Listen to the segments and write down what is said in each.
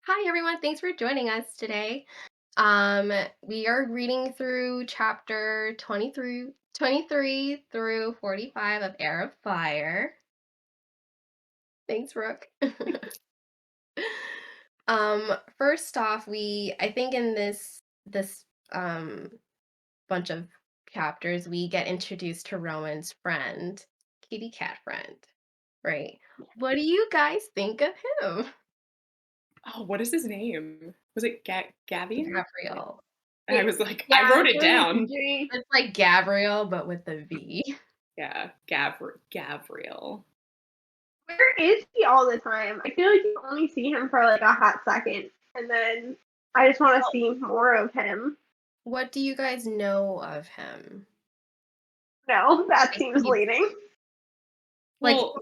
Hi, everyone. Thanks for joining us today. Um, we are reading through chapter 23 through 45 of Heir of Fire. Thanks, Brooke. First off, I think in this bunch of chapters, we get introduced to Rowan's friend, kitty cat friend, right? What do you guys think of him? Oh, what is his name? Was it Gavian? Gabriel. I was like, I Yeah, wrote it's it really down. G. It's like Gabriel, but with a V. Yeah, Gavriel. Where is he all the time? I feel like you only see him for like a hot second, and then I just want to see more of him. What do you guys know of him? No, that Like seems he's leading. like Well,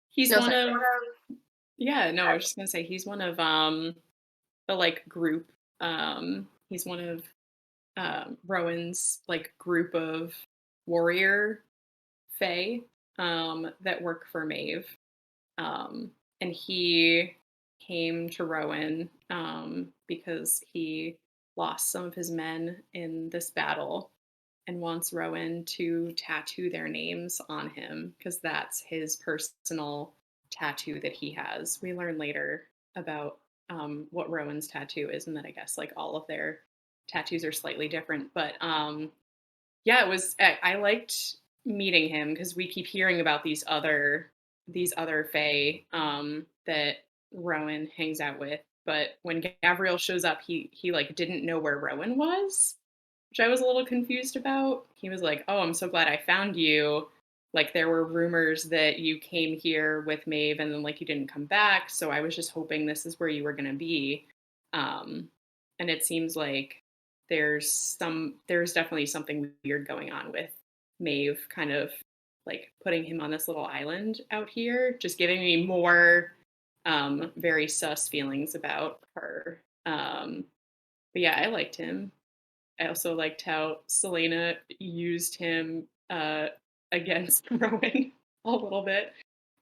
he's no, one sorry. of yeah, no, I was just gonna say he's one of the like group. He's one of Rowan's like group of warrior fae that work for Maeve. And he came to Rowan because he lost some of his men in this battle and wants Rowan to tattoo their names on him because that's his personal tattoo that he has. We learn later about what Rowan's tattoo is, and that I guess like all of their tattoos are slightly different. But yeah, it was. I liked meeting him because we keep hearing about these other fae that Rowan hangs out with. But when Gabriel shows up, he like didn't know where Rowan was, which I was a little confused about. He was like, "Oh, I'm so glad I found you. Like there were rumors that you came here with Maeve and then like you didn't come back, so I was just hoping this is where you were going to be." Um and it seems like there's definitely something weird going on with Maeve kind of like putting him on this little island out here, just giving me more very sus feelings about her. But yeah, I liked him. I also liked how Selena used him against Rowan a little bit.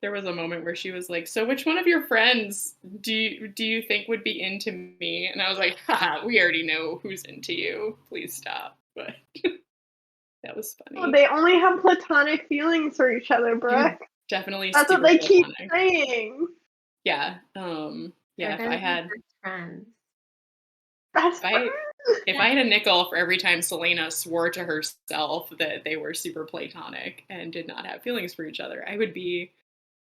There was a moment where she was like, "So, which one of your friends do you think would be into me?" And I was like, "Haha, we already know who's into you. Please stop." But that was Oh, funny. they only have platonic feelings for each other, They're Brooke. definitely That's what super they keep platonic. saying. Yeah. They're Yeah. If I gonna be had best friends. Best if I friends. if I had a nickel for every time Selena swore to herself that they were super platonic and did not have feelings for each other, I would be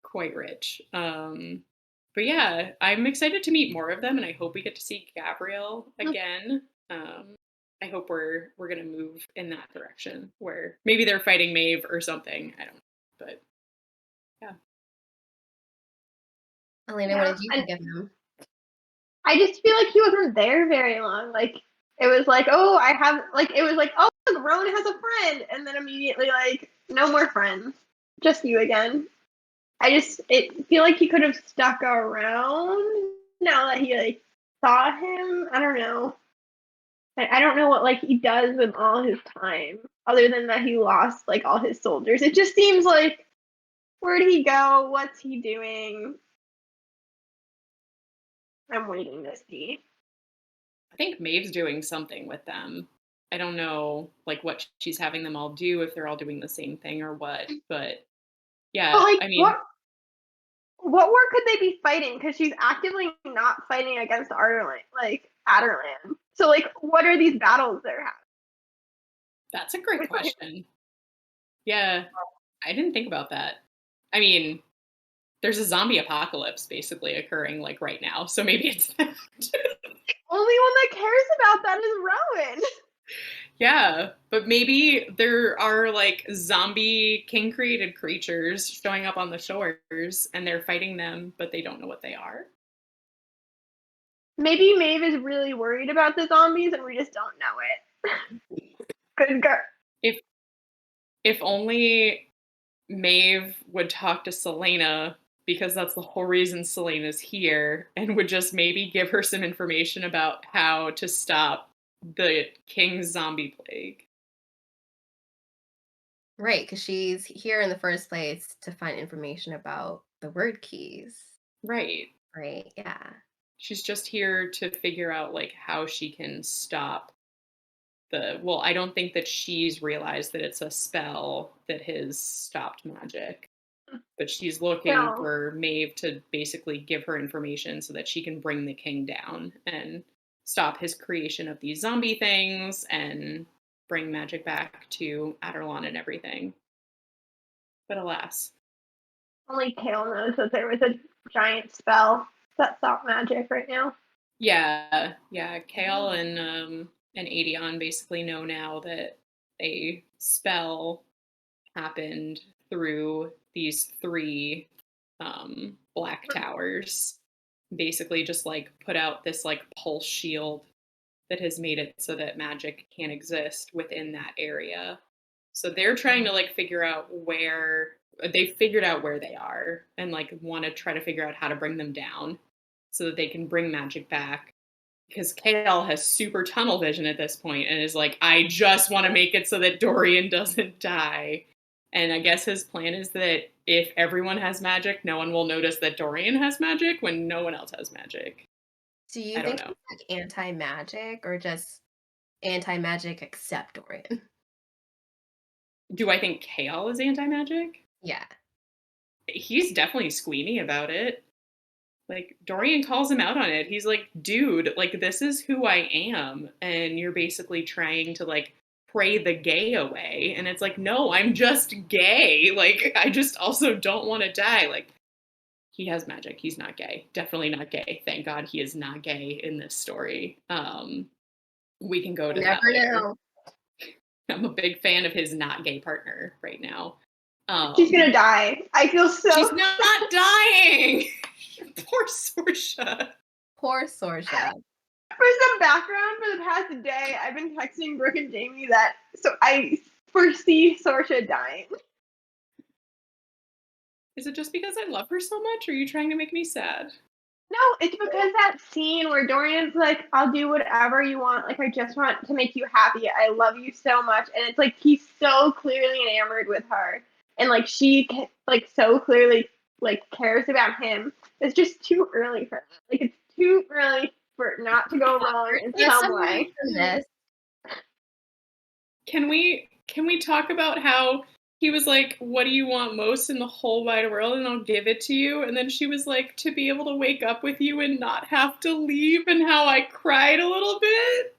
quite rich. But yeah, I'm excited to meet more of them, and I hope we get to see Gabrielle again. Um, I hope we're gonna move in that direction where maybe they're fighting Maeve or something. I don't know, but yeah, Elena, what Yeah, did you and think of him? I just feel like he wasn't there very long. Like it was like, oh, I have like it was like, oh, look, Rowan has a friend, and then immediately like, no more friends, just you again. I feel like he could have stuck around now that he like saw him. I don't know. I don't know what like he does with all his time, other than that he lost like all his soldiers. It just seems like where'd he go? What's he doing? I'm waiting to see. I think Maeve's doing something with them. I don't know like what she's having them all do if they're all doing the same thing or what, but But yeah, like, I mean, what war could they be fighting? Because she's actively not fighting against Aderlan, like Aderlan. So like, what are these battles they're that's a great having? question. Yeah, I didn't think about that. I mean, there's a zombie apocalypse basically occurring like right now, so maybe it's that. Only one that cares about that is Rowan. Yeah, but maybe there are like zombie king created creatures showing up on the shores and they're fighting them, but they don't know what they are. Maybe Maeve is really worried about the zombies and we just don't know it. Because If if only Maeve would talk to Selena because that's the whole reason Selena's here and would just maybe give her some information about how to stop the king's zombie plague. Right, because she's here in the first place to find information about the word keys. Right. Right, yeah. She's just here to figure out like how she can stop I don't think that she's realized that it's a spell that has stopped magic. But she's looking No. for Maeve to basically give her information so that she can bring the king down and stop his creation of these zombie things and bring magic back to Aderlon and everything. But alas. Only Kale knows that there was a giant spell that stopped magic right now. Yeah. Kale and Aedion basically know now that a spell happened through these three black towers. Basically, just like put out this like pulse shield that has made it so that magic can't exist within that area. So they're trying to like figure out where they figured out where they are and like want to try to figure out how to bring them down so that they can bring magic back. Because Kale has super tunnel vision at this point and is like, I just want to make it so that Dorian doesn't die. And I guess his plan is that if everyone has magic, no one will notice that Dorian has magic when no one else has magic. Do you I don't think know. he's like anti-magic or just anti-magic except Dorian? Do I think Kale is anti-magic? Yeah. He's definitely squeamy about it. Like, Dorian calls him out on it. He's like, dude, like, this is who I am. And you're basically trying to, like, pray the gay away. And it's like, no, I'm just gay. Like, I just also don't want to die. Like, he has magic. He's not gay. Definitely not gay. Thank God he is not gay in this story. We can go to You that never later. know. I'm a big fan of his not gay partner right now. She's gonna die. I feel so. She's not dying. Poor Sorsha. Poor Sorsha. For some background, for the past day, I've been texting Brooke and Jamie that so I foresee Sorsha dying. Is it just because I love her so much, or are you trying to make me sad? No, it's because that scene where Dorian's like, I'll do whatever you want. Like, I just want to make you happy. I love you so much. And it's like, he's so clearly enamored with her. And like, she, like, so clearly, like, cares about him. It's just too early for that. Like, it's too early for it not to go wrong in There's some some way. room for this. Can we talk about how he was like, what do you want most in the whole wide world, and I'll give it to you? And then she was like, to be able to wake up with you and not have to leave, and how I cried a little bit.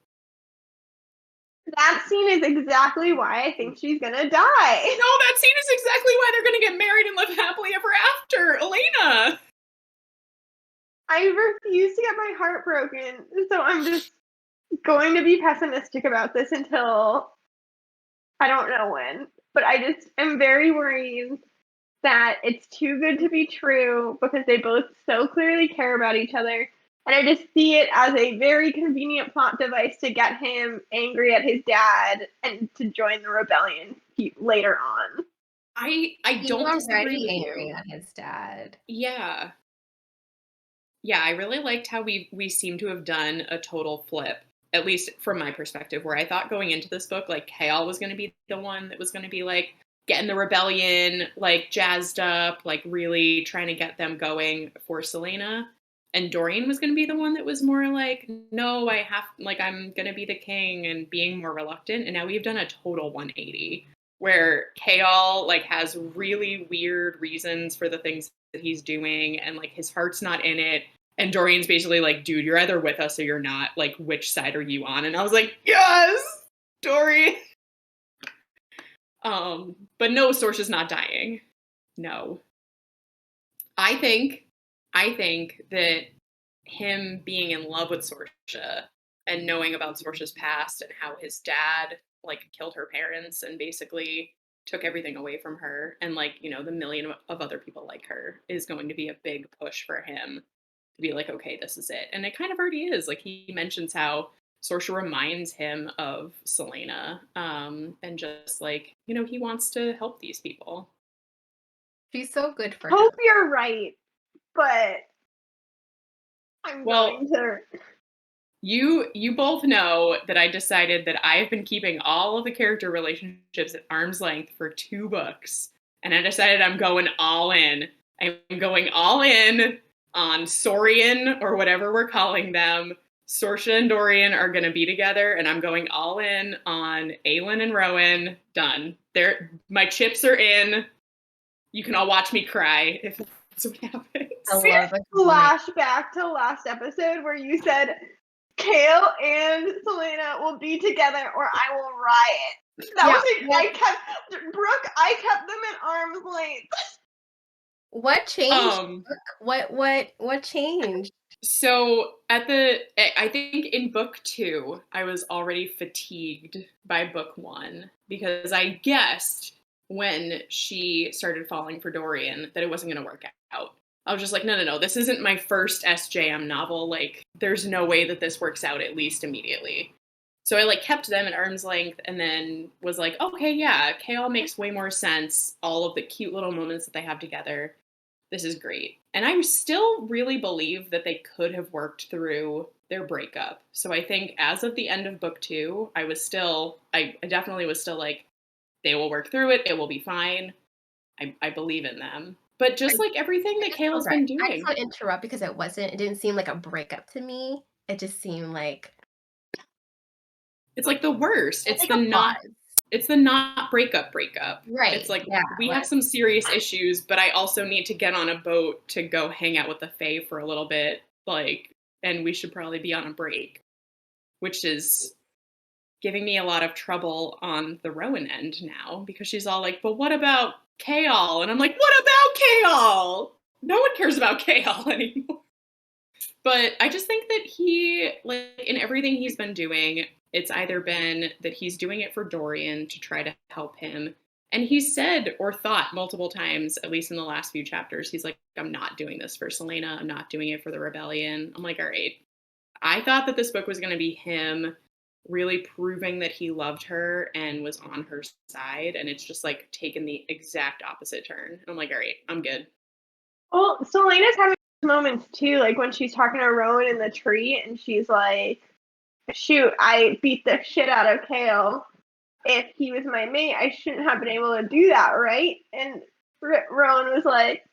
That scene is exactly why I think she's gonna die. No, that scene is exactly why they're gonna get married and live happily ever after. Elena! I refuse to get my heart broken, so I'm just going to be pessimistic about this until I don't know when. But I just am very worried that it's too good to be true because they both so clearly care about each other. And I just see it as a very convenient plot device to get him angry at his dad and to join the rebellion later on. I He's don't disagree already with angry you. at his dad. Yeah. Yeah, I really liked how we seem to have done a total flip, at least from my perspective, where I thought going into this book, like, Kale was going to be the one that was going to be, like, getting the rebellion, like, jazzed up, like, really trying to get them going for Selena. And Dorian was going to be the one that was more like, no, I'm going to be the king, and being more reluctant. And now we've done a total 180 where Kale, like, has really weird reasons for the things that he's doing, and, like, his heart's not in it. And Dorian's basically like, dude, you're either with us or you're not. Like, which side are you on? And I was like, yes, Dorian. But no, Sorsha's not dying. No. I think that him being in love with Sorsha and knowing about Sorsha's past and how his dad, like, killed her parents and basically took everything away from her, and, like, you know, the million of other people like her, is going to be a big push for him to be like, okay, this is it. And it kind of already is. Like, he mentions how Sorsha reminds him of Selena, and just, like, you know, he wants to help these people. She's so good for Hope him. you're right, but I'm going to. You both know that I decided that I've been keeping all of the character relationships at arm's length for 2 books. And I decided I'm going all in. I'm going all in on Saurian or whatever we're calling them. Sorsha and Dorian are going to be together, and I'm going all in on Aelin and Rowan. Done. My chips are in. You can all watch me cry if that's what happens. I love it. Flashback to last episode where you said Kale and Selena will be together or I will riot. That was it. I kept them at arm's length. What changed? What changed? So I think in book 2, I was already fatigued by book 1 because I guessed when she started falling for Dorian that it wasn't going to work out. I was just like, no, this isn't my first SJM novel. Like, there's no way that this works out at least immediately. So I like kept them at arm's length and then was like, okay, yeah, Kale makes way more sense. All of the cute little moments that they have together. This is great. And I still really believe that they could have worked through their breakup. So I think as of the end of book 2, I definitely was still like, they will work through it. It will be fine. I believe in them. But just like everything that Kayla's been doing. I just want to interrupt because it didn't seem like a breakup to me. It just seemed like it's like the worst. It's like the not breakup. Right. It's like, we have some serious issues, but I also need to get on a boat to go hang out with the Fae for a little bit. Like, and we should probably be on a break, which is giving me a lot of trouble on the Rowan end now because she's all like, but what about Kale? And I'm like, what about Kale? No one cares about Kale anymore. But I just think that he, like, in everything he's been doing, it's either been that he's doing it for Dorian to try to help him. And he's said or thought multiple times, at least in the last few chapters, he's like, I'm not doing this for Selena. I'm not doing it for the rebellion. I'm like, all right. I thought that this book was going to be him really proving that he loved her and was on her side. And it's just like taken the exact opposite turn. I'm like, all right, I'm good. Well, Selena's having moments too, like when she's talking to Rowan in the tree and she's like, shoot, I beat the shit out of Kale. If he was my mate, I shouldn't have been able to do that, right? And Rowan was like,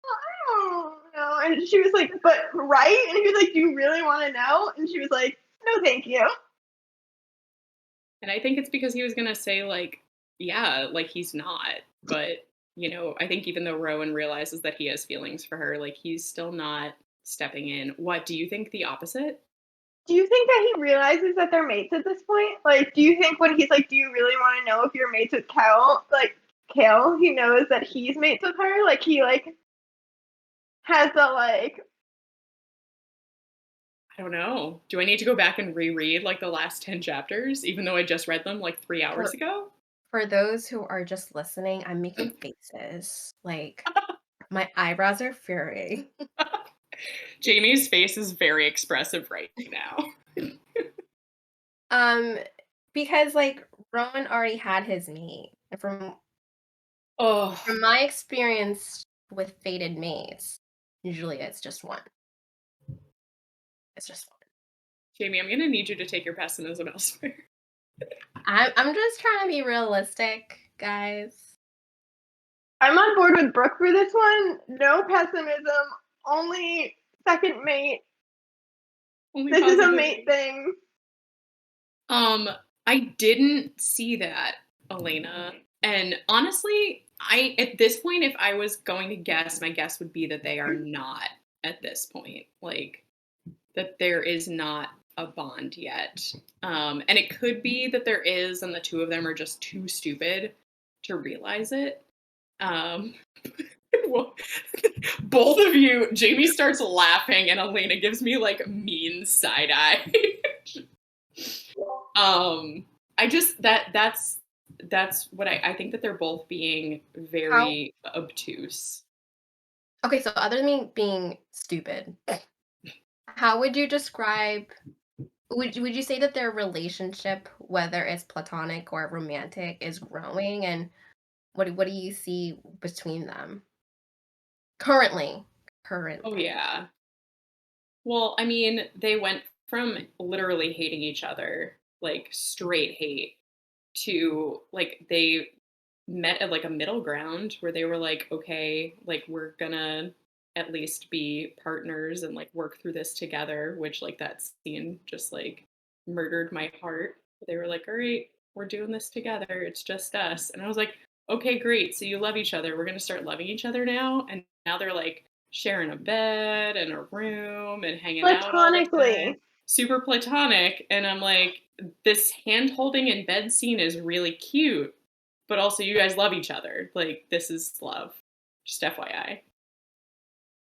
I don't know. And she was like, but right? And he was like, do you really want to know? And she was like, no, thank you. And I think it's because he was going to say, like, yeah, like he's not. But, I think even though Rowan realizes that he has feelings for her, like he's still not stepping in. What, do you think the opposite? Do you think that he realizes that they're mates at this point? Like, do you think when he's like, do you really want to know if you're mates with Kale? Like, Kale, he knows that he's mates with her? Like, he, like, has the, like... I don't know. Do I need to go back and reread, like, the last 10 chapters, even though I just read them, like, 3 hours ago? For those who are just listening, I'm making faces. Like, my eyebrows are furrowing. Jamie's face is very expressive right now. Because like Rowan already had his mate. And from Oh, my experience with fated mates, usually it's just one. It's just one. Jamie, I'm gonna need you to take your pessimism elsewhere. I'm just trying to be realistic, guys. I'm on board with Brooke for this one. No pessimism. Only second mate. Only this positive. Is a mate thing. I didn't see that, Elena. And honestly, at this point, if I was going to guess, my guess would be that they are not at this point. Like, that there is not a bond yet. And it could be that there is, and the two of them are just too stupid to realize it. Well, both of you, Jamie starts laughing and Elena gives me like mean side eye. I just that's what I think that they're both being very obtuse. Okay, so other than me being stupid, how would you describe would you say that their relationship, whether it's platonic or romantic, is growing, and what do you see between them currently? Oh yeah. Well, I mean, they went from literally hating each other, like straight hate, to like they met at like a middle ground where they were like, okay, like we're gonna at least be partners and like work through this together, which like that scene just like murdered my heart. They were like, all right, we're doing this together. It's just us. And I was like, okay, great. So you love each other. We're going to start loving each other now. And now they're like sharing a bed and a room and hanging out all the time. Platonically. Super platonic. And I'm like, this hand holding in bed scene is really cute, but also you guys love each other. Like, this is love. Just FYI.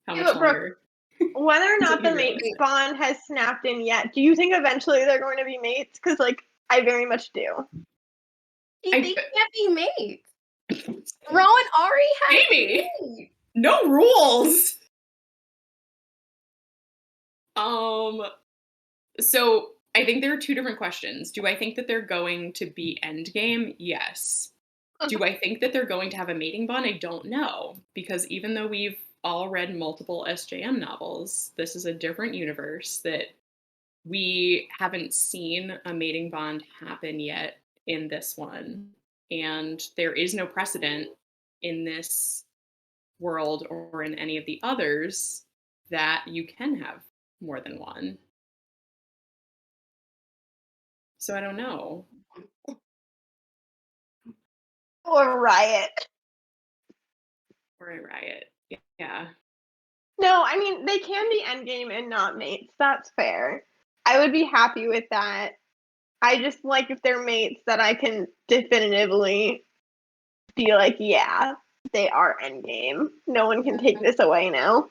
How Yeah, much but Brooke, longer whether or until not he the mate realizes? bond has snapped in yet, do you think eventually they're going to be mates? Because, like, I very much do. They can't be mates. Ro and Ari had to Jamie, be. no rules. Um, so I think there are two different questions. Do I think that they're going to be endgame? Yes. Do I think that they're going to have a mating bond? I don't know. Because even though we've all read multiple SJM novels, this is a different universe that we haven't seen a mating bond happen yet in this one. And there is no precedent in this world or in any of the others that you can have more than one. So I don't know. Or Riot. Or a riot. Yeah. No, I mean, they can be endgame and not mates. That's fair. I would be happy with that. I just like if they're mates that I can definitively be like, yeah, they are endgame. No one can take this away now.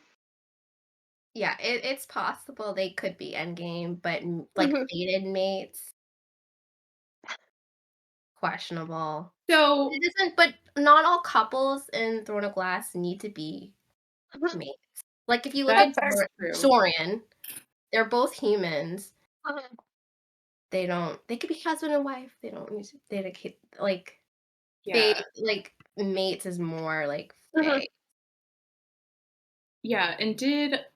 Yeah, it's possible they could be endgame, but like Mhm. fated mates, questionable. So It isn't, but not all couples in Throne of Glass need to be Mhm. mates. Like if you look at That's fair. that's true. Dorian, they're both humans. Mhm. They could be husband and wife. They don't need to dedicate like they Yeah. like mates is more like Mhm. fae. Yeah. And did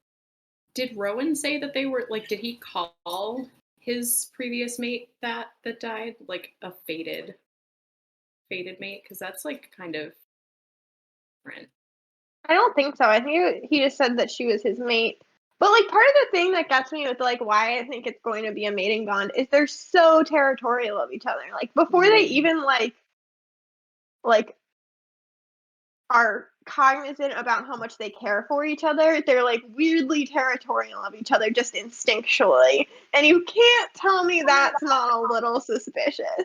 Rowan say that they were like did he call his previous mate that died like a fated mate? Because that's like kind of different. I don't think so. I think he just said that she was his mate. But like part of the thing that gets me with like why I think it's going to be a mating bond is they're so territorial of each other. Like before they Mm. even like are cognizant about how much they care for each other, they're like weirdly territorial of each other just instinctually. And you can't tell me that's not a little suspicious.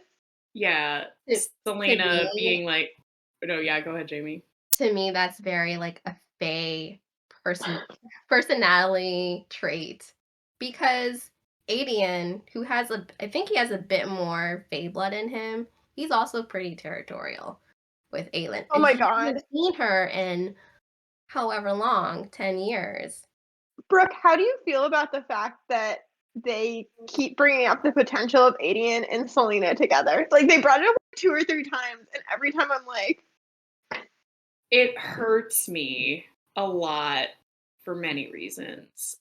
Yeah. To Selena me, being like, no, yeah, go ahead, Jamie. that's very like a fae person personality trait because Adian, who has I think he has a bit more fae blood in him, he's also pretty territorial with Aelin, Oh and my he hasn't god. seen her in however long, 10 years. Brooke, how do you feel about the fact that they keep bringing up the potential of Adian and Selena together? Like they brought it up 2 or 3 times, and every time I'm like, It hurts me a lot for many reasons.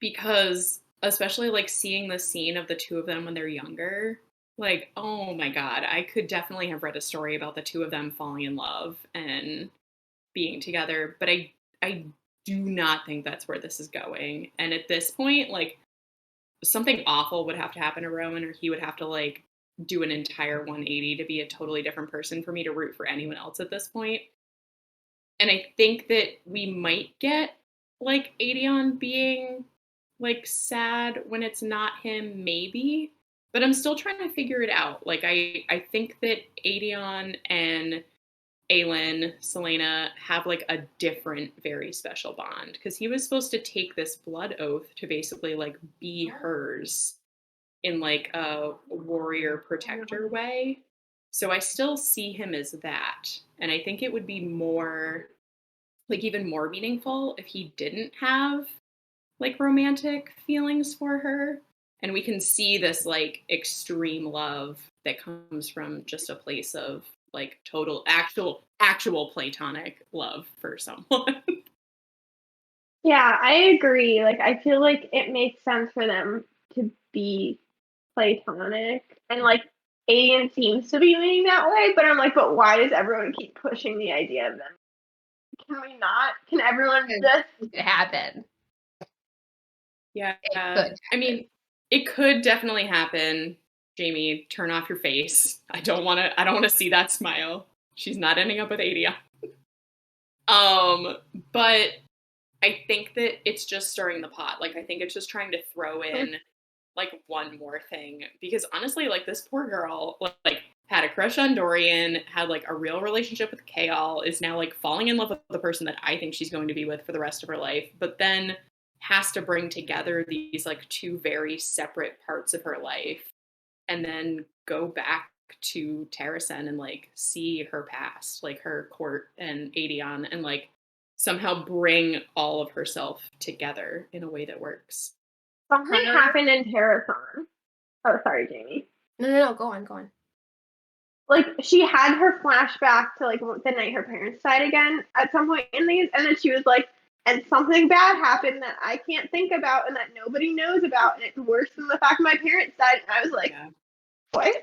Because especially like seeing the scene of the two of them when they're younger, like, oh my God, I could definitely have read a story about the two of them falling in love and being together, but I do not think that's where this is going. And at this point, like something awful would have to happen to Rowan or he would have to like do an entire 180 to be a totally different person for me to root for anyone else at this point. And I think that we might get like Aedion being like sad when it's not him, maybe. But I'm still trying to figure it out. Like I think that Aedion and Aelin, Selena have like a different, very special bond because he was supposed to take this blood oath to basically like be hers in like a warrior protector way. So I still see him as that. And I think it would be more like even more meaningful if he didn't have like romantic feelings for her and we can see this like extreme love that comes from just a place of like total actual platonic love for someone. yeah, I agree. Like I feel like it makes sense for them to be platonic, and like Adian seems to be leaning that way. But I'm like, but why does everyone keep pushing the idea of them? Can we not? Can everyone It just could happen. Yeah. It could I happen. mean, it could definitely happen. Jamie, turn off your face. I don't wanna see that smile. She's not ending up with 80. But I think that it's just stirring the pot. Like, I think it's just trying to throw in like one more thing because honestly, like this poor girl, like had a crush on Dorian, had like a real relationship with Kale, is now like falling in love with the person that I think she's going to be with for the rest of her life, but then has to bring together these like two very separate parts of her life and then go back to Terrasen and like see her past, like her court and Aedion, and like somehow bring all of herself together in a way that works. something Her happened in Terrathon? Oh, sorry, Jamie. No, go on, go on. Like she had her flashback to like the night her parents died again at some point in these, and then she was like, and something bad happened that I can't think about and that nobody knows about, and it's worse than the fact my parents died. And I was like, Yeah. what?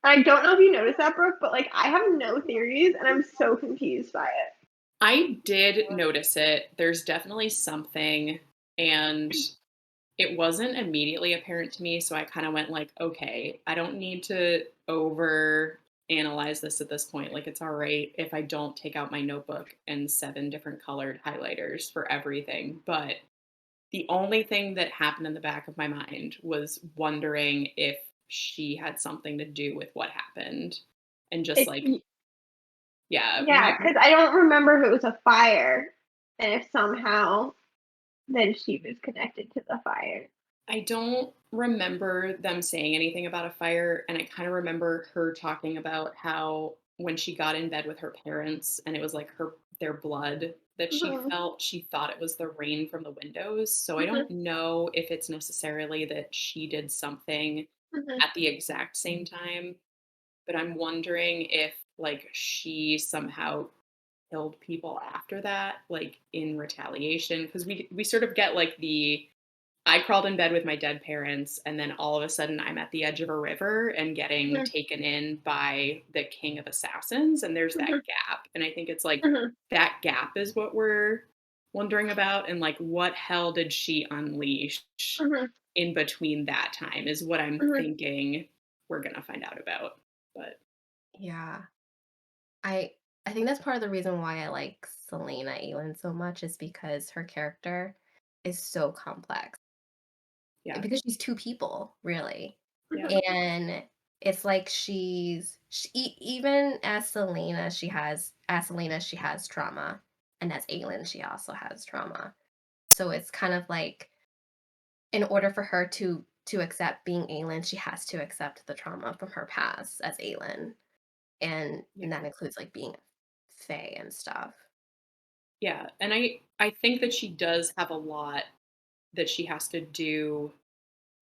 And I don't know if you noticed that, Brooke, but like I have no theories, and I'm so confused by it. I did notice it. There's definitely something, and it wasn't immediately apparent to me, so I kind of went like, okay, I don't need to over analyze this at this point. Like it's all right if I don't take out my notebook and 7 different colored highlighters for everything. But the only thing that happened in the back of my mind was wondering if she had something to do with what happened. And just like, It, yeah, yeah, because I don't remember if it was a fire, and if somehow then she was connected to the fire. I don't remember them saying anything about a fire, and I kind of remember her talking about how when she got in bed with her parents and it was like their blood that she Mhm, felt, she thought it was the rain from the windows. So I mhm, don't know if it's necessarily that she did something mhm. at the exact same time, but I'm wondering if like she somehow killed people after that, like in retaliation, because we sort of get like the I crawled in bed with my dead parents, and then all of a sudden I'm at the edge of a river and getting Mhm, taken in by the king of assassins, and there's that mhm, gap. And I think it's like mhm, that gap is what we're wondering about, and like what hell did she unleash mhm, in between that time is what I'm mhm. thinking we're gonna find out about. But Yeah. I I think that's part of the reason why I like Selena Aylin so much is because her character is so complex. yeah, Because she's two people, really. yeah, And it's like even as Selena, she has trauma. And as Aylin, she also has trauma. So it's kind of like in order for her to accept being Aylin, she has to accept the trauma from her past as Aylin. And that yeah. includes like being Fae and stuff. Yeah, and I think that she does have a lot that she has to do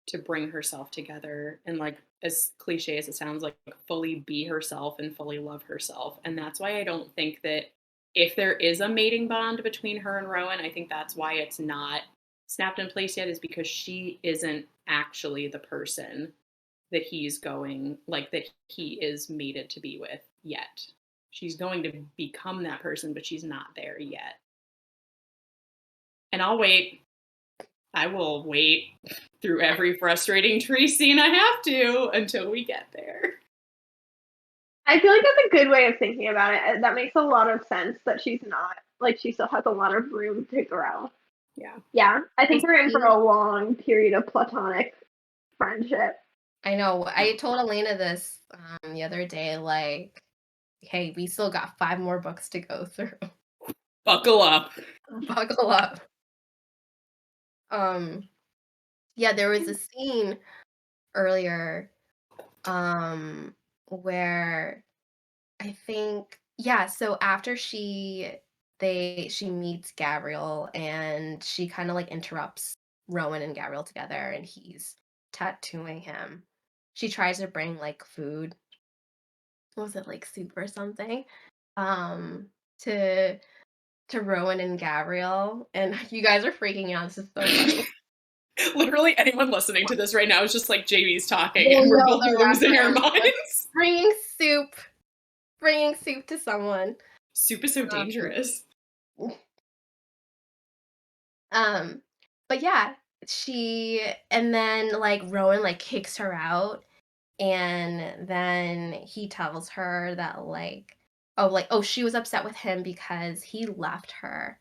to bring herself together and like as cliche as it sounds like fully be herself and fully love herself. And that's why I don't think that if there is a mating bond between her and Rowan, I think that's why it's not snapped in place yet, is because she isn't actually the person that he's going like that he is mated to be with yet. She's going to become that person, but she's not there yet. And I'll wait. I will wait through every frustrating tree scene I have to until we get there. I feel like that's a good way of thinking about it. That makes a lot of sense that she's not like she still has a lot of room to grow. Yeah. Yeah, I I think we're in for see. a long period of platonic friendship. I know. I told Elena this the other day, like, hey, we still got 5 more books to go through. Buckle up. Buckle up. Um, yeah, there was a scene earlier, where I think, yeah, so after she meets Gabriel and she kind of like interrupts Rowan and Gabriel together and he's tattooing him. She tries to bring like food. What was it, like soup or something? Um to Rowan and Gabriel, and you guys are freaking out. This is so funny. Literally, anyone listening to this right now is just like JV's talking, Well, and we're no, both the losing our reference was minds. bringing soup, bringing soup to someone. Soup is so Um, dangerous. Um, but yeah, and then, like, Rowan, like, kicks her out, and then he tells her that, like, she was upset with him because he left her,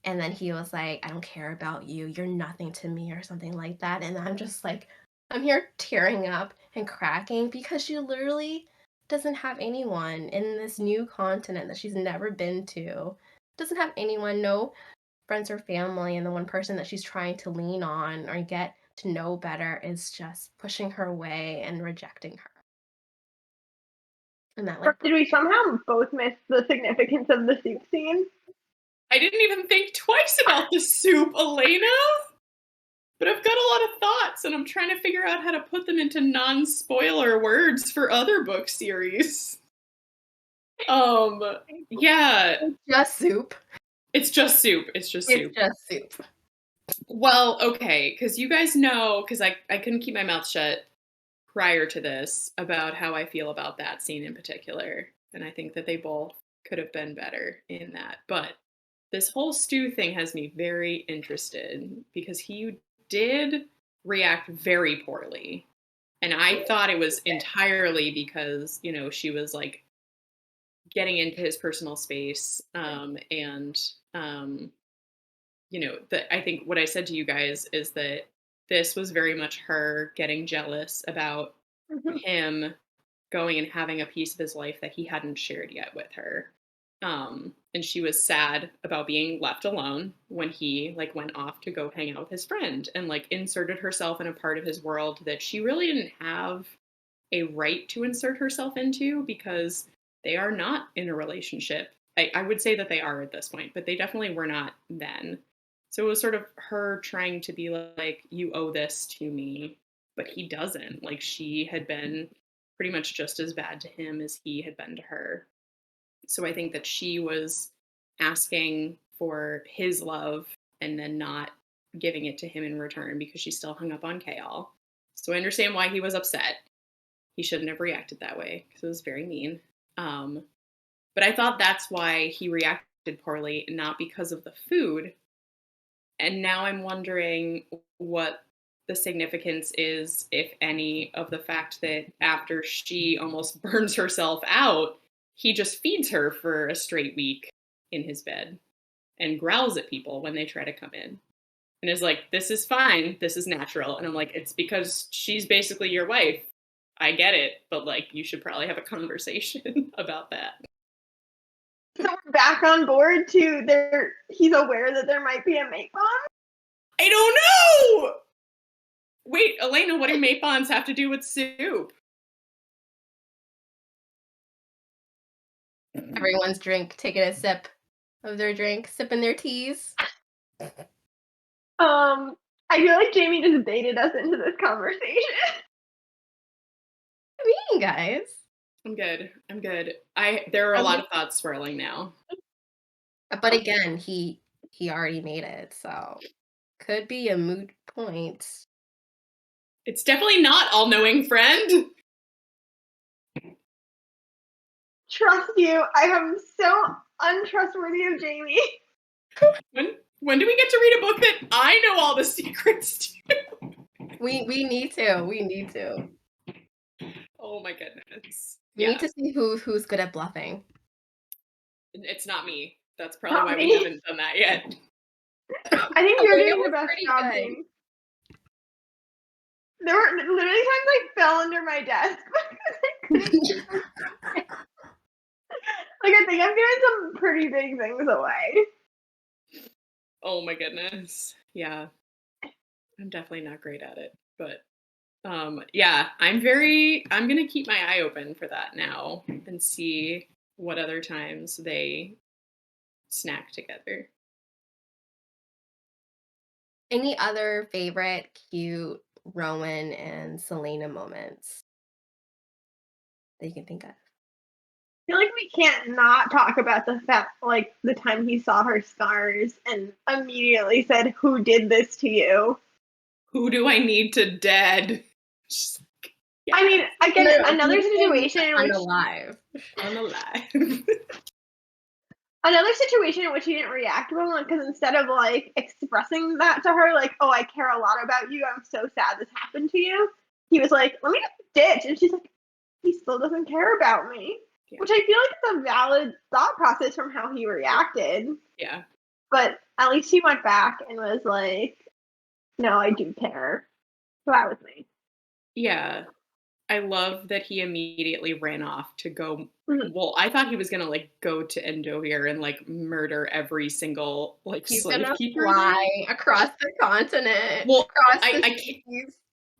and then he was like, "I don't care about you, you're nothing to me," or something like that, and I'm just like I'm here tearing up and cracking because she literally doesn't have anyone in this new continent that she's never been to. Doesn't have anyone, no friends or family, and the one person that she's trying to lean on or get to know better is just pushing her away and rejecting her. And that like Did we somehow both miss the significance of the soup scene? I didn't even think twice about the soup, Elena. But I've got a lot of thoughts, and I'm trying to figure out how to put them into non-spoiler words for other book series. Yeah, it's just soup. it's just soup. It's just soup. It's just soup. Well, okay, because you guys know, because I couldn't keep my mouth shut prior to this about how I feel about that scene in particular. And I think that they both could have been better in that. But this whole stew thing has me very interested because he did react very poorly. And I thought it was entirely because, she was like getting into his personal space. That I think what I said to you guys is that this was very much her getting jealous about Mhm. him going and having a piece of his life that he hadn't shared yet with her. And she was sad about being left alone when he like went off to go hang out with his friend and like inserted herself in a part of his world that she really didn't have a right to insert herself into because they are not in a relationship. I would say that they are at this point, but they definitely were not then. So it was sort of her trying to be like, you owe this to me, but he doesn't. Like she had been pretty much just as bad to him as he had been to her. So I think that she was asking for his love and then not giving it to him in return because she still hung up on Kale. So I understand why he was upset. He shouldn't have reacted that way because it was very mean. Um, but I thought that's why he reacted poorly, not because of the food. And now I'm wondering what the significance is, if any, of the fact that after she almost burns herself out, he just feeds her for a straight week in his bed and growls at people when they try to come in and is like, this is fine, this is natural. And I'm like, it's because she's basically your wife. I get it, but like, you should probably have a conversation about that. So we're back on board to he's aware that there might be a mate bomb? I don't know! Wait, Elena, what do mate bonds have to do with soup? Everyone's taking a sip of their drink, sipping their teas. I feel like Jamie just baited us into this conversation. What do you mean, guys? I'm good. There are a lot of thoughts swirling now. But again, he already made it, so could be a moot point. It's definitely not all-knowing friend. Trust you. I am so untrustworthy of Jamie. When do we get to read a book that I know all the secrets to? We need to. We need to. Oh my goodness. We need to see who's good at bluffing. It's not me. That's probably Not why me. we haven't done that yet. I think you're Elena doing the was best pretty job, good. Jamie. There were literally times I fell under my desk because I couldn't. Like, I think I'm giving some pretty big things away. Oh my goodness. Yeah. I'm definitely not great at it. But yeah, I'm gonna keep my eye open for that now and see what other times they snack together. Any other favorite cute Rowan and Selena moments that you can think of? I feel like we can't not talk about the fact, like, the time he saw her scars and immediately said, "Who did this to you?" Who do I need to dead? Just like, yeah. I mean, again, another situation in which Unalive. Unalive. Another situation in which he didn't react well, because instead of like expressing that to her, like, "Oh, I care a lot about you. I'm so sad this happened to you," he was like, "Let me just ditch," and she's like, "He still doesn't care about me," Yeah. which I feel like is a valid thought process from how he reacted. Yeah. But at least he went back and was like, "No, I do care." So that was nice. Yeah. I love that he immediately ran off to go. Mhm. Well, I thought he was gonna like go to Endovir and like murder every single like He's slave gonna keeper there. fly across the continent, Well, across I the I seas.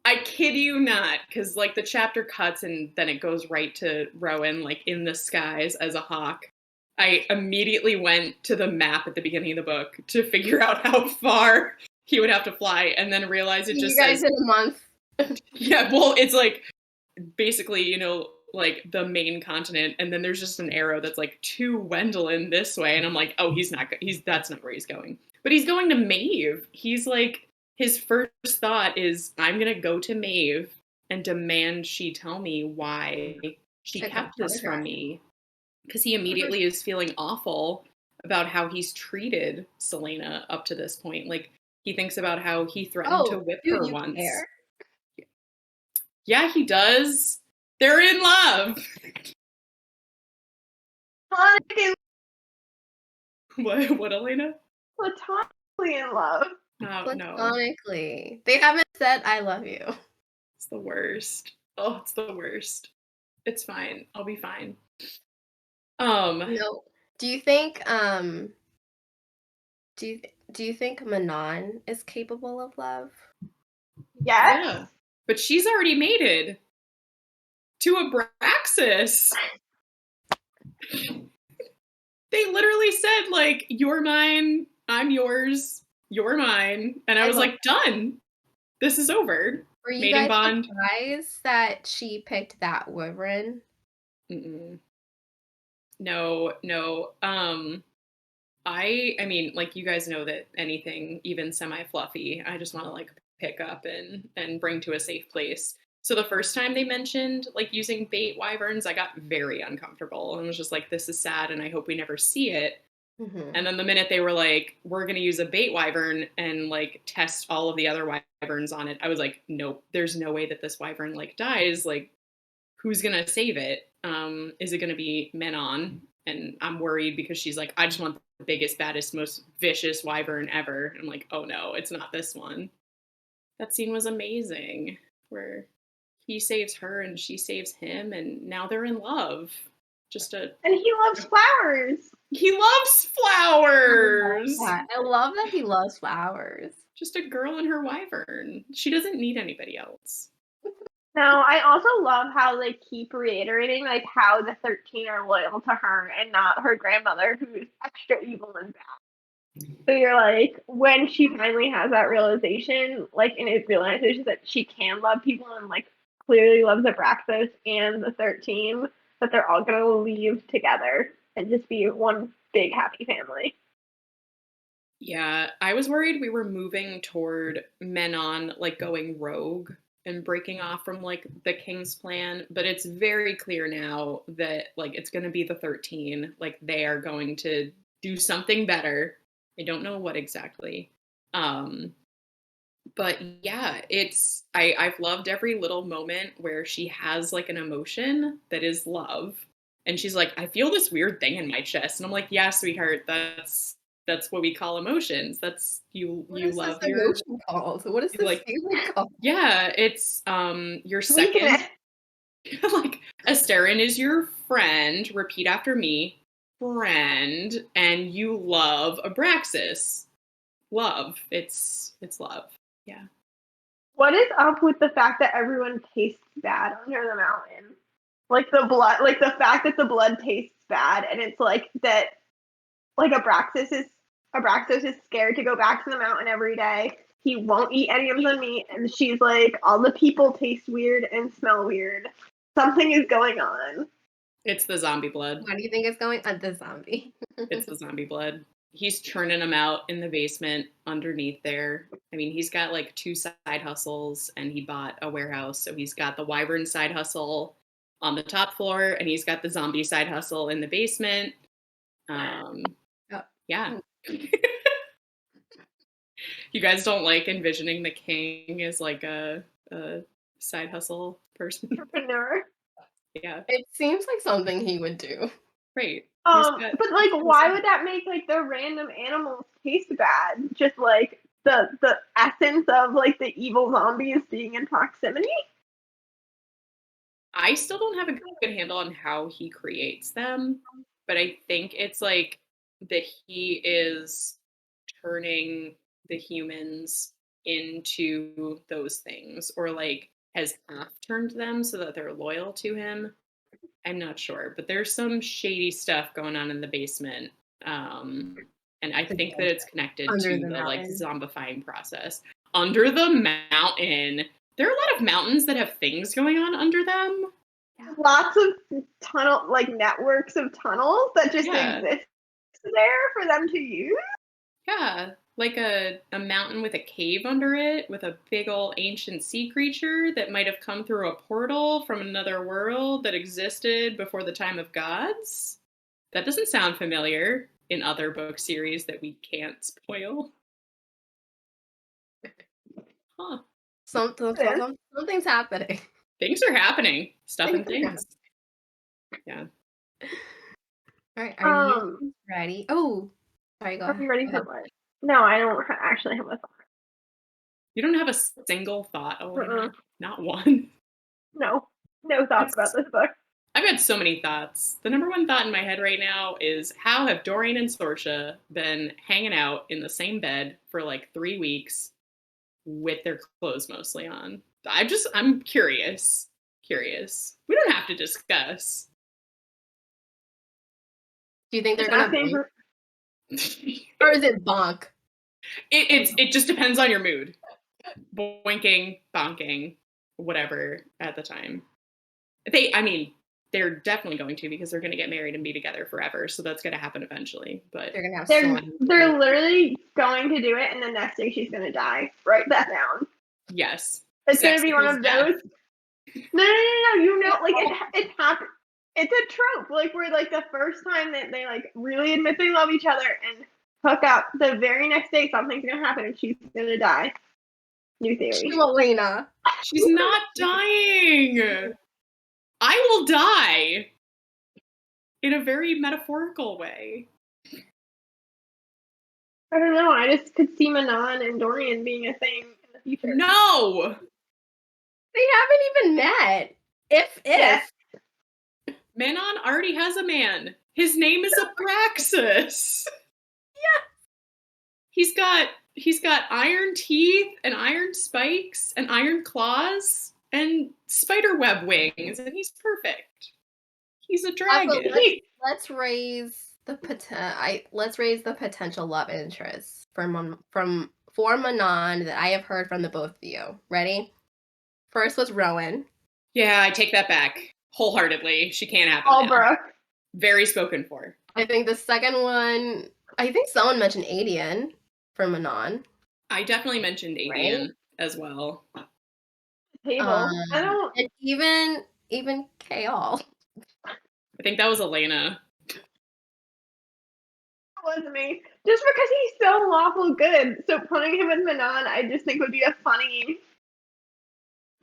I kid you not, because like the chapter cuts and then it goes right to Rowan, like in the skies as a hawk. I immediately went to the map at the beginning of the book to figure out how far he would have to fly, and then realize it See you just guys says, in a month. yeah, well, it's like basically, like the main continent, and then there's just an arrow that's like to Wendelin this way, and I'm like, oh, that's not where he's going. But he's going to Maeve. He's like, his first thought is, I'm gonna go to Maeve and demand she tell me why she To kept this confront from her. me. Because he immediately is feeling awful about how he's treated Selena up to this point. Like, he thinks about how he threatened to Oh, whip do her you once. care? Yeah, he does. They're in love. Platonically, What, Elena? platonically in love. Oh, no. Platonically. They haven't said I love you. It's the worst. Oh, it's the worst. It's fine. I'll be fine. Um, No. Do you think do you think Manon is capable of love? Yes. yeah. But she's already mated to Abraxas. They literally said, like, you're mine, I'm yours, you're mine. And I I was love like, done. This is over. Were you Mating guys bond. surprised that she picked that wyvern? Mm-mm. No, no. I mean, like you guys know that anything even semi-fluffy, I just want to like pick up and bring to a safe place. So the first time they mentioned like using bait wyverns, I got very uncomfortable and was just like, this is sad and I hope we never see it. Mhm. And then the minute they were like, we're going to use a bait wyvern and like test all of the other wyverns on it, I was like, nope, there's no way that this wyvern like dies. Like, who's going to save it? Is it going to be Menon? And I'm worried because she's like, I just want the biggest, baddest, most vicious wyvern ever. And I'm like, oh no, it's not this one. That scene was amazing where he saves her and she saves him and now they're in love. Just a And he loves flowers. He loves I love flowers. that. I love that he loves flowers. Just a girl and her wyvern. She doesn't need anybody else. No, I also love how they keep reiterating like how the 13 are loyal to her and not her grandmother who's extra evil and bad. So you're like, when she finally has that realization, like, and it realizes that she can love people and like clearly loves Abraxas and the 13, that they're all gonna leave together and just be one big happy family. Yeah, I was worried we were moving toward Menon like going rogue and breaking off from like the king's plan, but it's very clear now that like it's going to be the 13, like they are going to do something better. I don't know what exactly. Um but yeah, I've loved every little moment where she has like an emotion that is love. And she's like, I feel this weird thing in my chest. And I'm like, yeah, sweetheart, that's what we call emotions. That's What you is this love your emotion called? What is this like feeling called? yeah, it's your Weakness. second like Asterin is your friend. Repeat after me. Friend, and you love Abraxas. Love. It's love. Yeah. What is up with the fact that everyone tastes bad under the mountain? Like the blood, like the fact that the blood tastes bad, and it's like that. Like Abraxas is scared to go back to the mountain every day. He won't eat any of the meat, and she's like, all the people taste weird and smell weird. Something is going on. It's the zombie blood. What do you think is going on? The zombie. It's the zombie blood. He's churning them out in the basement underneath there. I mean, he's got like two side hustles and he bought a warehouse. So he's got the wyvern side hustle on the top floor and he's got the zombie side hustle in the basement. Um, Oh, yeah. mm, You guys don't like envisioning the king as like a side hustle person? Entrepreneur. Yeah, it seems like something he would do. right. But He's like, got a why son. would that make like the random animals taste bad? Just like the essence of like the evil zombies being in proximity. I still don't have a good handle on how he creates them, but I think it's like that he is turning the humans into those things, or like has half turned them so that they're loyal to him. I'm not sure, but there's some shady stuff going on in the basement. Um, and I think that it's connected Under to the the like mountain. zombifying process. Under the mountain, there are a lot of mountains that have things going on under them. Lots of tunnel like networks of tunnels that just Yeah, exist there for them to use. yeah. Like a mountain with a cave under it, with a big old ancient sea creature that might have come through a portal from another world that existed before the time of gods. That doesn't sound familiar in other book series that we can't spoil. Huh. Something's happening. Things are happening. Stuff Things and are happening. things. Yeah. All right, are you Um, ready? Oh, sorry, are we ready go for ahead. what? No, I don't actually have a thought. You don't have a single thought, Uh-uh. Elena. Not one. No, no thoughts about It's this book. I've got so many thoughts. The number one thought in my head right now is how have Dorian and Sorcia been hanging out in the same bed for like 3 weeks with their clothes mostly on? I'm curious. Curious. We don't have to discuss. Do you think they're Just gonna asking blink, for. or is it bonk? It just depends on your mood. Boinking, bonking, whatever at the time. I mean, they're definitely going to because they're going to get married and be together forever. So that's going to happen eventually. But They're gonna have They're storms. they're literally going to do it, and the next day she's gonna die. Write that down. yes, It's gonna sex be one equals of death. those. No. You know, like it's happened. It's a trope. Like where like the first time that they like really admit they love each other and hook up, the very next day something's gonna happen and she's gonna die. New theory. Elena. She's not dying. I will die in a very metaphorical way. I don't know. I just could see Manon and Dorian being a thing in the future. No, They haven't even met. If Yes. Manon already has a man. His name is Abraxas. He's got iron teeth and iron spikes and iron claws and spider web wings, and he's perfect. He's a but dragon. let's raise the let's raise the potential love interest from for Manon that I have heard from the both of you. Ready? First was Rowan. Yeah, I take that back wholeheartedly. She can't happen now. Albrook. Very spoken for. I think the second one, I think someone mentioned Adian for Manon, I definitely mentioned right? Adian as well. Table. I don't. And even Kaol. I think that was Elena. That wasn't me. Just because he's so lawful good. So putting him with Manon, I just think would be a funny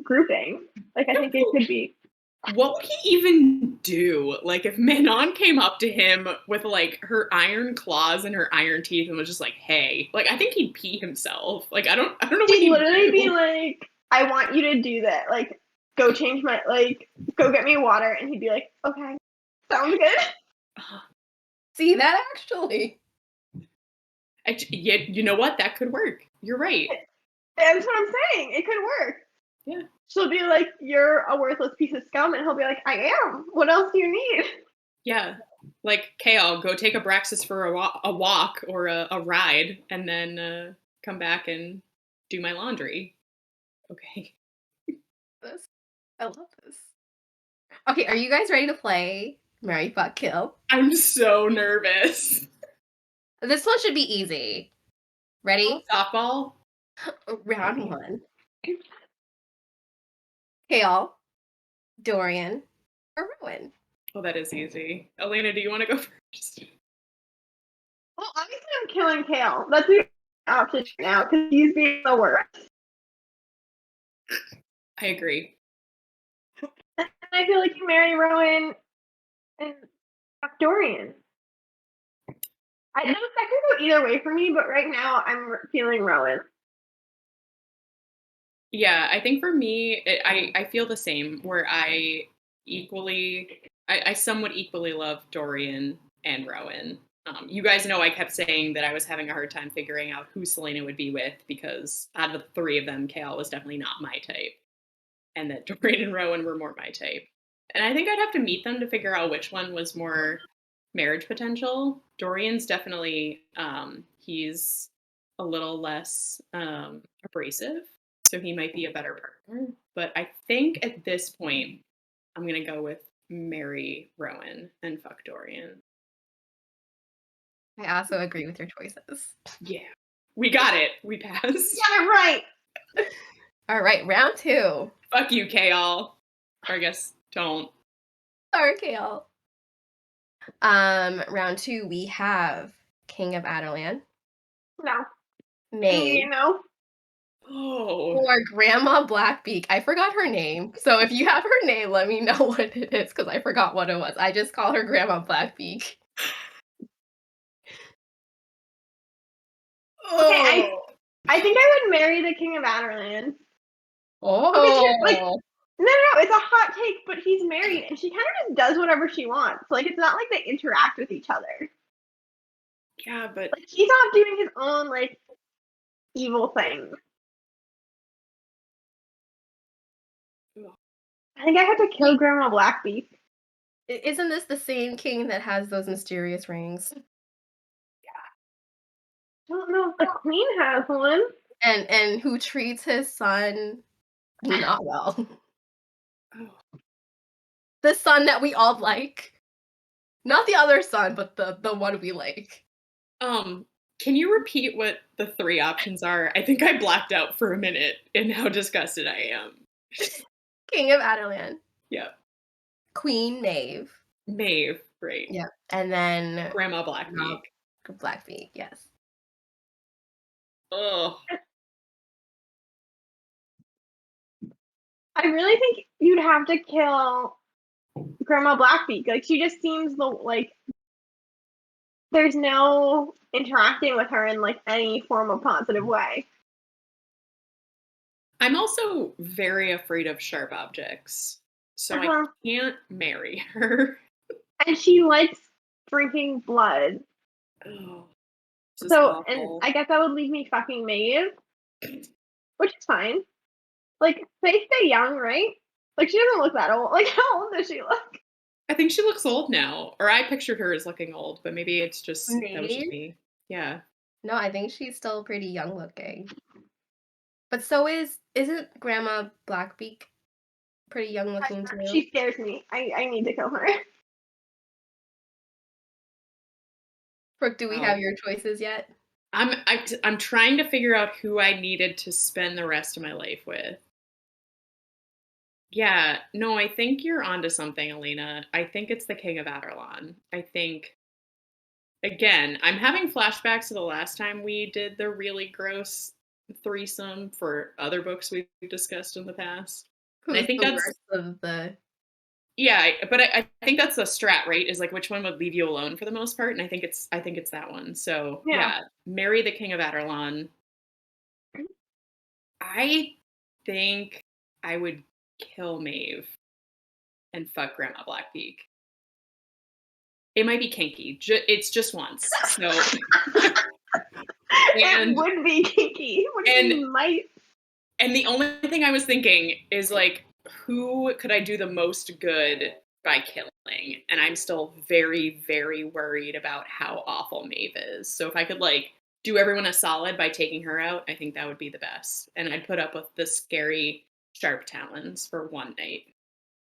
grouping. Like I think it could be. What would he even do? Like if Manon came up to him with like her iron claws and her iron teeth and was just like, "Hey," like I think he'd pee himself. Like I don't know what He'd he'd literally be do. like, "I want you to do that. Like, go change my go get me water." And he'd be like, "Okay, sounds good." See that actually? Yeah, you know what? That could work. You're right. That's what I'm saying. It could work. Yeah. She'll be like, "You're a worthless piece of scum," and he'll be like, "I am. What else do you need?" Yeah. Like, Kale, go take Abraxas for a walk or a ride, and then come back and do my laundry. Okay. This I love this. Okay, are you guys ready to play Marry Fuck Kill? I'm so nervous. This one should be easy. Ready? Softball? Round one. Kaol, Dorian, or Rowan? Oh, that is easy. Elena, do you want to go first? killing Kale. That's the option now because he's being the worst. I agree. And I feel like you marry Rowan and fuck Dorian. I know that could go either way for me, but right now I'm feeling Rowan. Yeah, I think for me, I feel the same. Where I somewhat equally love Dorian and Rowan. You guys know I kept saying that I was having a hard time figuring out who Selena would be with because out of the three of them, Kale was definitely not my type, and that Dorian and Rowan were more my type. And I think I'd have to meet them to figure out which one was more marriage potential. Dorian's definitely he's a little less abrasive, so he might be a better partner. But I think at this point, I'm gonna go with marry Rowan and fuck Dorian. I also agree with your choices. Yeah, we got it. We passed. Yeah, right. All right, round 2. Fuck you, Kale. Or I guess don't. Sorry, Kale. Round 2, we have King of Adarlan, No. Maeve, You know? Oh, or Grandma Blackbeak. I forgot her name. So if you have her name, let me know what it is because I forgot what it was. I just call her Grandma Blackbeak. Okay, oh. I think I would marry the King of Adarlan. Because like Oh. no, it's a hot take, but he's married and she kind of just does whatever she wants. Like it's not like they interact with each other. Yeah, but Like he's off doing his own like evil thing. I think I have to kill Grandma Blackbeak. Isn't this the same king that has those mysterious rings? I don't know if the Queen has one. And who treats his son not well. oh. The son that we all like. Not the other son, but the one we like. Can you repeat what the three options are? I think I blacked out for a minute in how disgusted I am. King of Adarlan, Yeah. Queen Maeve. Maeve, right. Yep. And then Grandma Blackbeak. Blackbeak, yes. Oh. I really think you'd have to kill Grandma Blackbeak. Like she just seems like there's no interacting with her in like any form of positive way. I'm also very afraid of sharp objects, so I Uh-huh. can't marry her. And she likes drinking blood. Oh, this is So, and awful. I guess that would leave me fucking Maeve, which is fine. Like, they stay young, right? Like, she doesn't look that old. Like, how old does she look? I think she looks old now, or I pictured her as looking old, but maybe that was just Maeve? me. Yeah. No, I think she's still pretty young looking. But so isn't Grandma Blackbeak pretty young looking too? She scares me. I need to kill her. Brooke, do we have Wow. your choices yet? I'm trying to figure out who I needed to spend the rest of my life with. Yeah, no, I think you're onto something, Alina. I think it's the King of Adarlan. I think again, I'm having flashbacks to the last time we did the really gross threesome for other books we've discussed in the past. And I Who's think the that's worst of the yeah, I think that's the strat, right? Is like which one would leave you alone for the most part, and I think it's that one. So Yeah. yeah, marry the King of Adarlan. I think I would kill Maeve and fuck Grandma Blackbeak. It might be kinky. It's just once. So It and would be kinky. What do you and mean, might? and the only thing I was thinking is like, who could I do the most good by killing? And I'm still very, very worried about how awful Maeve is. So if I could like do everyone a solid by taking her out, I think that would be the best. And I'd put up with the scary sharp talons for one night.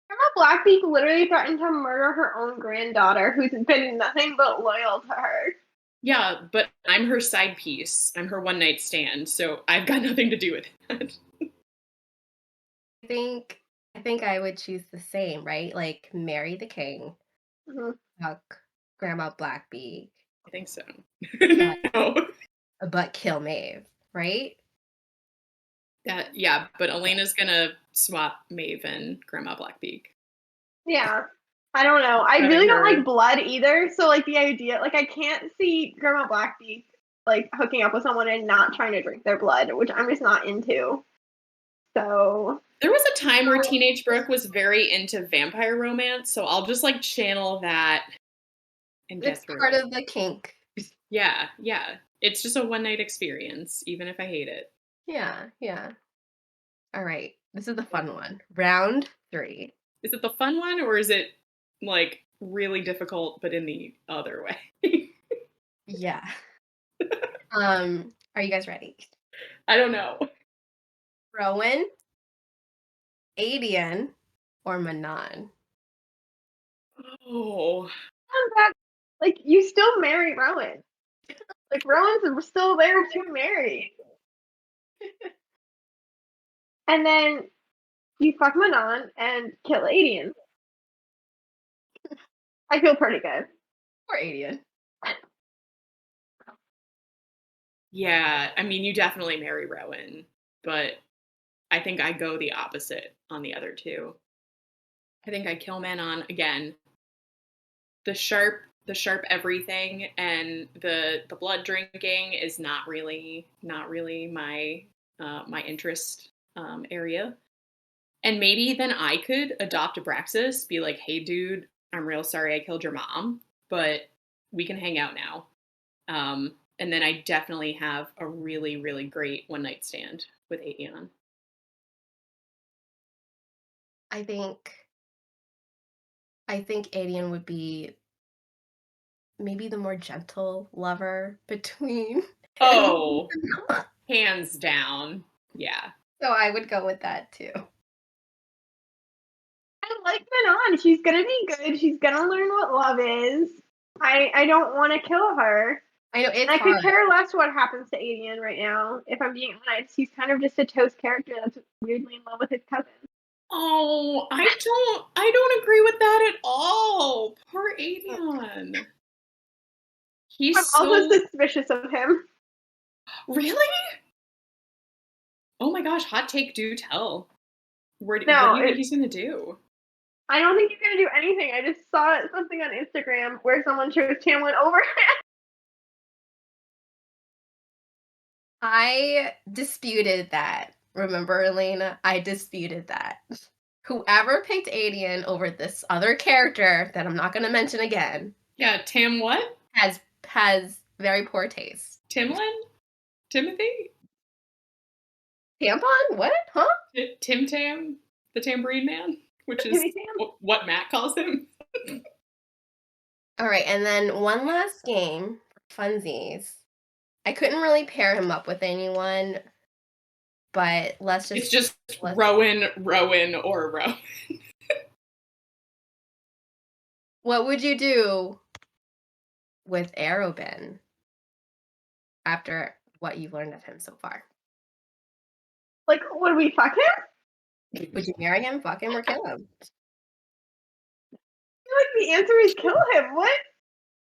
Grandma Blackbeak literally threatened to murder her own granddaughter, who's been nothing but loyal to her. Yeah, but I'm her side piece. I'm her one night stand, so I've got nothing to do with it. I think I think I would choose the same, right? Like marry the king, Mhm. fuck Grandma Blackbeak, I think so. but No. but kill Maeve, right? Yeah, but Elena's gonna swap Maeve and Grandma Blackbeak. Yeah. I don't know. I Having really don't her like blood either. So like the idea, like I can't see Grandma Blackbeak like hooking up with someone and not trying to drink their blood, which I'm just not into. So There was a time where Teenage Brooke was very into vampire romance, so I'll just like channel that and get It's through part it. of the kink. Yeah, yeah. It's just a one night experience, even if I hate it. Yeah, yeah. All right. This is the fun one. Round 3. Is it the fun one or is it like really difficult but in the other way? Yeah. Are you guys ready? I don't know. Rowan, Adian, or Manon? Oh, I'm back. Like you still marry Rowan. Like Rowan's still there to marry. And then you fuck Manon and kill Adian. I feel pretty good. Or Adian. yeah. I mean, you definitely marry Rowan, but I think I go the opposite on the other two. I think I kill Manon again. The sharp everything and the blood drinking is not really my interest area. And maybe then I could adopt Abraxas, be like, hey dude, I'm real sorry I killed your mom, but we can hang out now. And then I definitely have a really, really great one night stand with Aeon. I think I think Adian would be maybe the more gentle lover between him Oh, and Manon. hands down. Yeah. So I would go with that too. I like Manon. She's gonna be good. She's gonna learn what love is. I don't want to kill her. I know And it's I could hard. care less what happens to Adian right now. If I'm being honest, he's kind of just a toast character that's weirdly in love with his cousin. Oh, I don't agree with that at all. Poor Avion. I'm He's also so suspicious of him. really? Oh my gosh, hot take do tell. What do No, you think he's gonna do? I don't think he's gonna do anything. I just saw something on Instagram where someone chose Tamlin over him. I disputed that. Remember, Elena? I disputed that. Whoever picked Adian over this other character that I'm not going to mention again Yeah, Tam what? has very poor taste. Timlin? Timothy? Tampon? What? Huh? Tim Tam? The Tambourine Man? Which is Timmy Tam. what Matt calls him? All right, and then one last game for funsies. I couldn't really pair him up with anyone, but It's just let's Rowan, or Rowan. what would you do with Arobin after what you've learned of him so far? Like, would we fuck him? Would you marry him, fuck him, or kill him? I feel like the answer is kill him. What?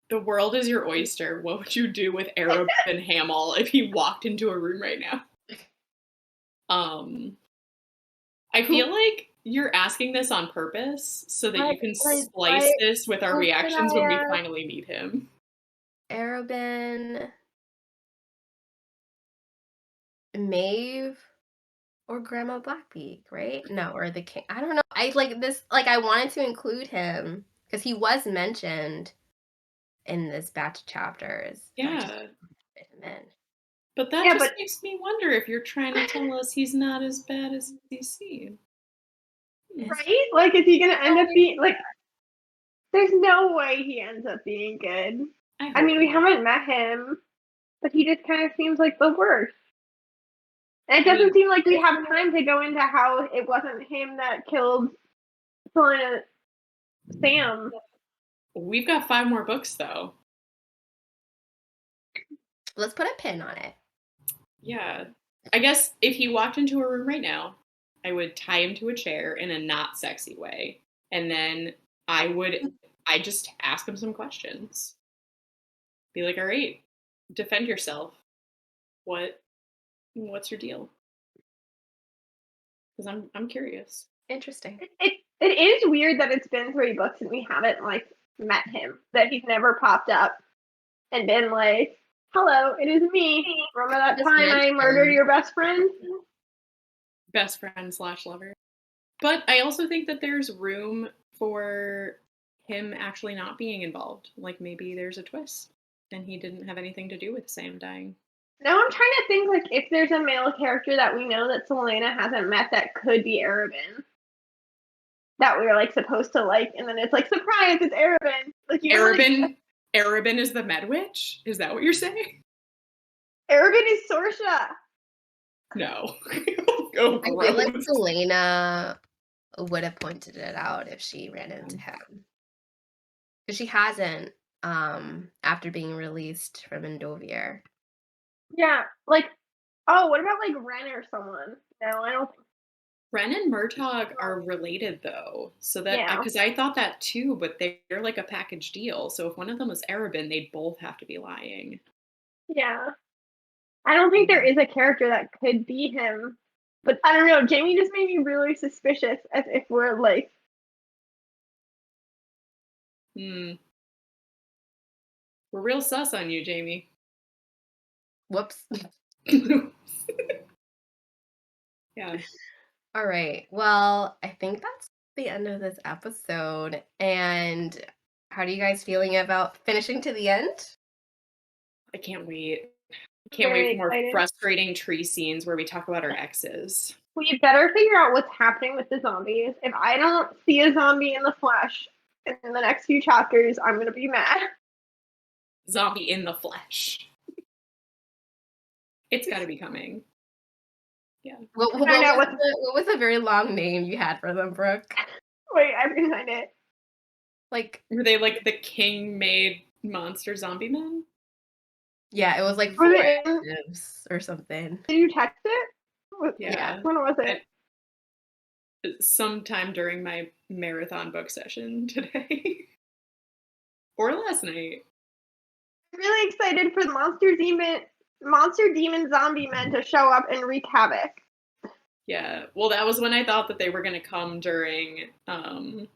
The world is your oyster. What would you do with Arab and Hamel if he walked into a room right now? I feel like you're asking this on purpose so that you can splice this with our reactions when we finally meet him. Arobin, Maeve, or Grandma Blackbeak, right? No, or the king. I don't know. I like this. Like, I wanted to include him because he was mentioned in this batch of chapters. But I just Yeah, couldn't fit him in. but that Yeah, just but makes me wonder if you're trying to tell us he's not as bad as he seems. right? Like, is he gonna end up being like? There's no way he ends up being good. I I hope mean, we not. haven't met him, but he just kind of seems like the worst. And it I doesn't mean, seem like we have time to go into how it wasn't him that killed Selena Sam. we've got 5 more books though. Let's put a pin on it. Yeah. I guess if he walked into a room right now, I would tie him to a chair in a not sexy way. And then I just ask him some questions. Be like, all right, defend yourself. What's your deal? Because I'm curious. Interesting. It is weird that it's been 3 books and we haven't like met him. That he's never popped up and been like, "Hello, it is me. Remember that Just time I murdered mentioned. your best friend?" Best friend / lover. But I also think that there's room for him actually not being involved. Like maybe there's a twist and he didn't have anything to do with Sam dying. Now I'm trying to think like if there's a male character that we know that Selena hasn't met that could be Arabin. That we are like supposed to like, and then it's like surprise, it's Arabin. Like you know, like, Arabin is the Med Witch? Is that what you're saying? Arabin is Sorsha. No. Oh, I feel like gross. Selena would have pointed it out if she ran into him. Because she hasn't, after being released from Endovier. Yeah, like oh, what about like Ren or someone? No, I don't. Ren and Murtaugh are related though, so that Yeah. because I thought that too, but they're like a package deal. So if one of them was Arabin, they'd both have to be lying. Yeah. I don't think there is a character that could be him. But I don't know, Jamie just made me really suspicious as if we're like We're real sus on you, Jamie. Whoops. Yeah. All right. Well, I think that's the end of this episode. And how are you guys feeling about finishing to the end? I can't wait. Can't very wait for more excited. frustrating tree scenes where we talk about our exes. We better figure out what's happening with the zombies. If I don't see a zombie in the flesh in the next few chapters, I'm gonna be mad. Zombie in the flesh. It's got to be coming. Yeah. What was the very long name you had for them, Brooke? Wait, I can find it. Like, Were they like the king-made monster zombie men? yeah, it was like Was 4 it in, adjectives or something. did you text it? Yeah. When was it? Sometime during my marathon book session today. Or last night. I'm really excited for the monster demon zombie men to show up and wreak havoc. Yeah. Well, that was when I thought that they were going to come during the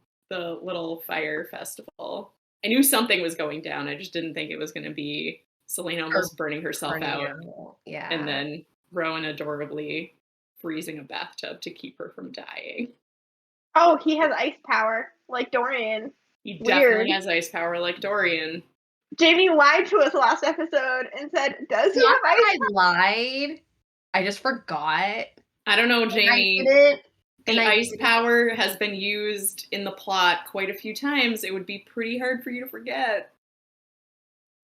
little fire festival. I knew something was going down. I just didn't think it was going to be Selena almost burning herself out. Yeah. And then Rowan adorably freezing a bathtub to keep her from dying. Oh, he has ice power, like Dorian. He Weird. definitely has ice power like Dorian. Jamie lied to us last episode and said, does he Not have ice that I lied. I just forgot. I don't know, Jamie. The ice power has been used in the plot quite a few times. It would be pretty hard for you to forget.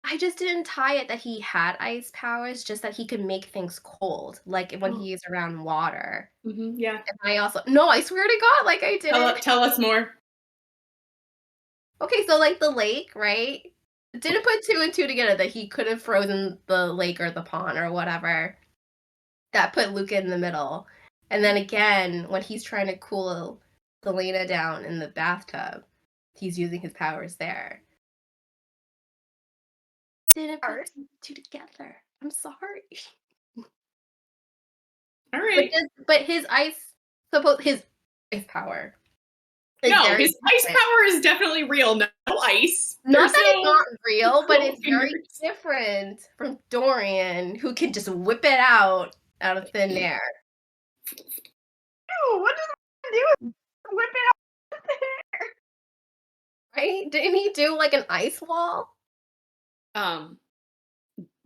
I just didn't tie it that he had ice powers, just that he could make things cold, like when he's around water. Yeah. And I also no, I swear to God, like I didn't. Tell us more. Okay, so like the lake, right? Didn't put 2 and 2 together that he could have frozen the lake or the pond or whatever. That put Luca in the middle. And then again, when he's trying to cool Selena down in the bathtub, he's using his powers there. Didn't put 2 together. I'm sorry. All right. But his ice power. No, his ice power is definitely real. No ice. Not that it's not real, but it's very different from Dorian, who can just whip it out of thin air. Ew, what does that do? Whip it out of thin air. Right? Didn't he do like an ice wall?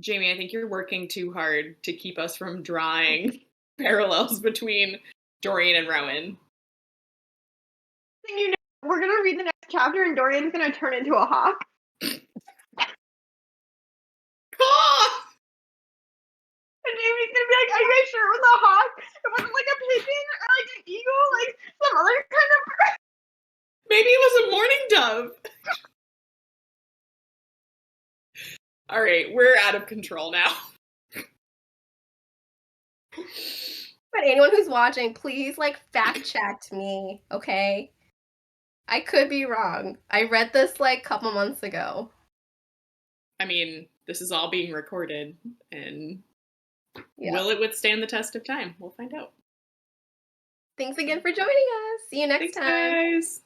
Jamie, I think you're working too hard to keep us from drawing parallels between Dorian and Rowan. You know, we're gonna read the next chapter and Dorian's gonna turn into a hawk. And Jamie's gonna be like, are you guys sure it was a hawk? It wasn't like a pigeon or like an eagle, like some other kind of bird. Maybe it was a mourning dove. All right, we're out of control now. But anyone who's watching, please like fact check me, okay? I could be wrong. I read this like a couple months ago. I mean, this is all being recorded, and Yeah. will it withstand the test of time? We'll find out. Thanks again for joining us. See you next Thanks, time. guys.